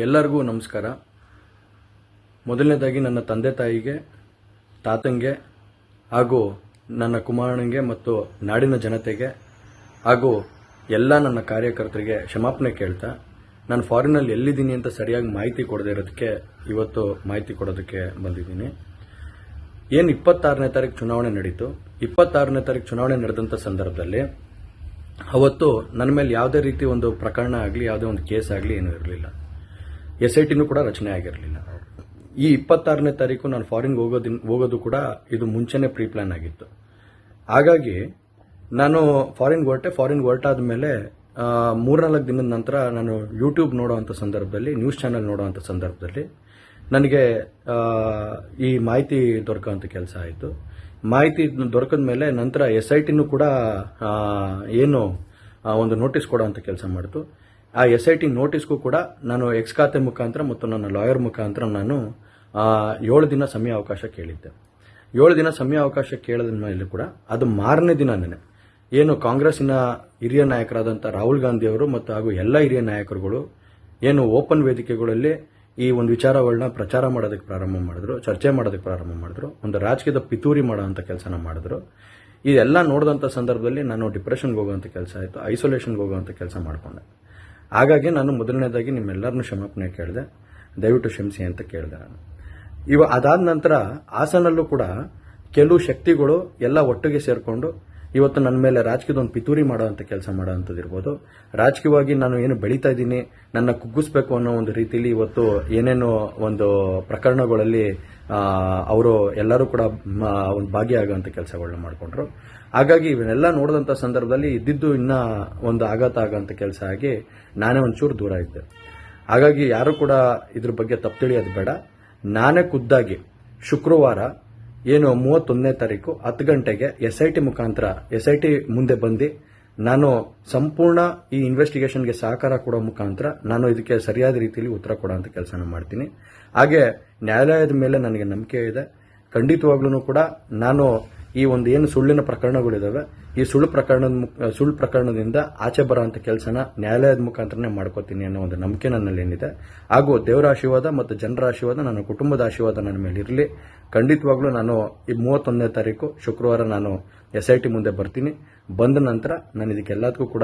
ಎಲ್ಲರಿಗೂ ನಮಸ್ಕಾರ. ಮೊದಲನೇದಾಗಿ ನನ್ನ ತಂದೆ ತಾಯಿಗೆ, ತಾತಂಗೆ ಹಾಗೂ ನನ್ನ ಕುಮಾರನಿಗೆ ಮತ್ತು ನಾಡಿನ ಜನತೆಗೆ ಹಾಗೂ ಎಲ್ಲ ನನ್ನ ಕಾರ್ಯಕರ್ತರಿಗೆ ಕ್ಷಮಾಪಣೆ ಕೇಳ್ತಾ, ನಾನು ಫಾರಿನಲ್ಲಿ ಎಲ್ಲಿದ್ದೀನಿ ಅಂತ ಸರಿಯಾಗಿ ಮಾಹಿತಿ ಕೊಡದೇ ಇರೋದಕ್ಕೆ ಇವತ್ತು ಮಾಹಿತಿ ಕೊಡೋದಕ್ಕೆ ಬಂದಿದ್ದೀನಿ. ಏನು 26ನೇ ತಾರೀಕು ಚುನಾವಣೆ ನಡೀತು. 26ನೇ ತಾರೀಕು ಚುನಾವಣೆ ನಡೆದಂಥ ಸಂದರ್ಭದಲ್ಲಿ ಅವತ್ತು ನನ್ನ ಮೇಲೆ ಯಾವುದೇ ರೀತಿ ಒಂದು ಪ್ರಕರಣ ಆಗಲಿ, ಯಾವುದೇ ಒಂದು ಕೇಸ್ ಆಗಲಿ ಏನೂ ಇರಲಿಲ್ಲ. SITನೂ ಕೂಡ ರಚನೆ ಆಗಿರಲಿಲ್ಲ. ಈ 26ನೇ ತಾರೀಕು ನಾನು ಫಾರಿನ್ಗೆ ಹೋಗೋದು ಕೂಡ ಇದು ಮುಂಚೆನೇ ಪ್ರೀ ಪ್ಲಾನ್ ಆಗಿತ್ತು. ಹಾಗಾಗಿ ನಾನು ಫಾರಿನ್ಗೆ ಹೊರಟಾದ ಮೇಲೆ 3-4 ದಿನದ ನಂತರ ನಾನು ಯೂಟ್ಯೂಬ್ ನೋಡೋವಂಥ ಸಂದರ್ಭದಲ್ಲಿ, ನ್ಯೂಸ್ ಚಾನೆಲ್ ನೋಡೋವಂಥ ಸಂದರ್ಭದಲ್ಲಿ ನನಗೆ ಈ ಮಾಹಿತಿ ದೊರಕುವಂಥ ಕೆಲಸ ಆಯಿತು. ಮಾಹಿತಿ ದೊರಕಿದ ಮೇಲೆ ನಂತರ SITನೂ ಕೂಡ ಏನು ಒಂದು ನೋಟಿಸ್ ಕೊಡೋವಂಥ ಕೆಲಸ ಮಾಡಿತು. ಆ SIT ನೋಟಿಸ್ಗೂ ಕೂಡ ನಾನು ಎಕ್ಸ್ ಖಾತೆ ಮುಖಾಂತರ ಮತ್ತು ನನ್ನ ಲಾಯರ್ ಮುಖಾಂತರ ನಾನು 7 ದಿನ ಸಮಯ ಅವಕಾಶ ಕೇಳಿದ್ದೆ. 7 ದಿನ ಸಮಯ ಅವಕಾಶ ಕೇಳಿದ ಮೇಲೆ ಕೂಡ ಅದು ಮಾರನೇ ದಿನನೇ ಏನು ಕಾಂಗ್ರೆಸ್ಸಿನ ಹಿರಿಯ ನಾಯಕರಾದಂಥ ರಾಹುಲ್ ಗಾಂಧಿ ಅವರು ಮತ್ತು ಹಾಗೂ ಎಲ್ಲ ಹಿರಿಯ ನಾಯಕರುಗಳು ಏನು ಓಪನ್ ವೇದಿಕೆಗಳಲ್ಲಿ ಈ ಒಂದು ವಿಚಾರಗಳನ್ನ ಪ್ರಚಾರ ಮಾಡೋದಕ್ಕೆ ಪ್ರಾರಂಭ ಮಾಡಿದ್ರು, ಚರ್ಚೆ ಮಾಡೋದಕ್ಕೆ ಪ್ರಾರಂಭ ಮಾಡಿದ್ರು, ಒಂದು ರಾಜಕೀಯದ ಪಿತೂರಿ ಮಾಡೋವಂಥ ಕೆಲಸನ ಮಾಡಿದ್ರು. ಇದೆಲ್ಲ ನೋಡಿದಂಥ ಸಂದರ್ಭದಲ್ಲಿ ನಾನು ಡಿಪ್ರೆಷನ್ಗೆ ಹೋಗುವಂಥ ಕೆಲಸ ಆಯಿತು, ಐಸೋಲೇಷನ್ಗೆ ಹೋಗುವಂಥ ಕೆಲಸ ಮಾಡಿಕೊಂಡೆ. ಹಾಗಾಗಿ ನಾನು ಮೊದಲನೇದಾಗಿ ನಿಮ್ಮೆಲ್ಲರನ್ನೂ ಕ್ಷಮಾಪಣೆ ಕೇಳಿದೆ, ದಯವಿಟ್ಟು ಕ್ಷಮಿಸಿ ಅಂತ ಕೇಳಿದೆ ನಾನು. ಅದಾದ ನಂತರ ಹಾಸನಲ್ಲೂ ಕೂಡ ಕೆಲವು ಶಕ್ತಿಗಳು ಎಲ್ಲ ಒಟ್ಟಿಗೆ ಸೇರಿಕೊಂಡು ಇವತ್ತು ನನ್ನ ಮೇಲೆ ರಾಜಕೀಯದ ಒಂದು ಪಿತೂರಿ ಮಾಡೋವಂಥ ಕೆಲಸ ಮಾಡೋವಂಥದ್ದು ಇರ್ಬೋದು. ರಾಜಕೀಯವಾಗಿ ನಾನು ಏನು ಬೆಳೀತಾ ಇದ್ದೀನಿ, ನನ್ನ ಕುಗ್ಗಿಸ್ಬೇಕು ಅನ್ನೋ ಒಂದು ರೀತಿಯಲ್ಲಿ ಇವತ್ತು ಏನೇನೋ ಒಂದು ಪ್ರಕರಣಗಳಲ್ಲಿ ಅವರು ಎಲ್ಲರೂ ಕೂಡ ಒಂದು ಭಾಗಿಯಾಗುವಂಥ ಕೆಲಸಗಳನ್ನ ಮಾಡಿಕೊಂಡ್ರು. ಹಾಗಾಗಿ ಇವನ್ನೆಲ್ಲ ನೋಡಿದಂಥ ಸಂದರ್ಭದಲ್ಲಿ ಇದ್ದಿದ್ದು ಇನ್ನೂ ಒಂದು ಆಘಾತ ಆಗೋಂಥ ಕೆಲಸ ಆಗಿ ನಾನೇ ಒಂಚೂರು ದೂರ ಇದ್ದೆ. ಹಾಗಾಗಿ ಯಾರು ಕೂಡ ಇದ್ರ ಬಗ್ಗೆ ತಪ್ಪು ತಿಳಿಯೋದು ಬೇಡ. ನಾನೇ ಖುದ್ದಾಗಿ ಶುಕ್ರವಾರ ಏನು 31ನೇ ತಾರೀಕು 10 ಗಂಟೆಗೆ SIT ಮುಖಾಂತರ SIT ಮುಂದೆ ಬಂದು ನಾನು ಸಂಪೂರ್ಣ ಈ ಇನ್ವೆಸ್ಟಿಗೇಷನ್ಗೆ ಸಹಕಾರ ಕೊಡೋ ಮುಖಾಂತರ ನಾನು ಇದಕ್ಕೆ ಸರಿಯಾದ ರೀತಿಯಲ್ಲಿ ಉತ್ತರ ಕೊಡೋಂಥ ಕೆಲಸನ ಮಾಡ್ತೀನಿ. ಹಾಗೆ ನ್ಯಾಯಾಲಯದ ಮೇಲೆ ನನಗೆ ನಂಬಿಕೆ ಇದೆ. ಖಂಡಿತವಾಗ್ಲೂ ಕೂಡ ನಾನು ಈ ಒಂದು ಏನು ಸುಳ್ಳಿನ ಪ್ರಕರಣಗಳಿದಾವೆ, ಈ ಸುಳ್ಳು ಪ್ರಕರಣದಿಂದ ಆಚೆ ಬರೋಂಥ ಕೆಲಸನ ನ್ಯಾಯಾಲಯದ ಮುಖಾಂತರನೇ ಮಾಡ್ಕೋತೀನಿ ಅನ್ನೋ ಒಂದು ನಂಬಿಕೆ ನನ್ನಲ್ಲಿ ಏನಿದೆ. ಹಾಗೂ ದೇವರ ಆಶೀರ್ವಾದ ಮತ್ತು ಜನರ ಆಶೀರ್ವಾದ, ನನ್ನ ಕುಟುಂಬದ ಆಶೀರ್ವಾದ ನನ್ನ ಮೇಲೆ ಇರಲಿ. ಖಂಡಿತವಾಗ್ಲೂ ನಾನು ಈ 31ನೇ ತಾರೀಕು ಶುಕ್ರವಾರ ನಾನು SIT ಮುಂದೆ ಬರ್ತೀನಿ. ಬಂದ ನಂತರ ನಾನು ಇದಕ್ಕೆಲ್ಲದಕ್ಕೂ ಕೂಡ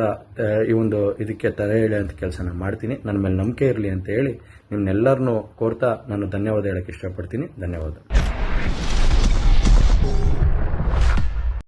ಇದಕ್ಕೆ ತಲೆ ಎಳೆಯುವಂಥ ಕೆಲಸನ ಮಾಡ್ತೀನಿ. ನನ್ನ ಮೇಲೆ ನಂಬಿಕೆ ಇರಲಿ ಅಂತ ಹೇಳಿ ನಿಮ್ನೆಲ್ಲರನ್ನೂ ಕೋರ್ತಾ ನಾನು ಧನ್ಯವಾದ ಹೇಳಕ್ಕೆ ಇಷ್ಟಪಡ್ತೀನಿ. ಧನ್ಯವಾದ.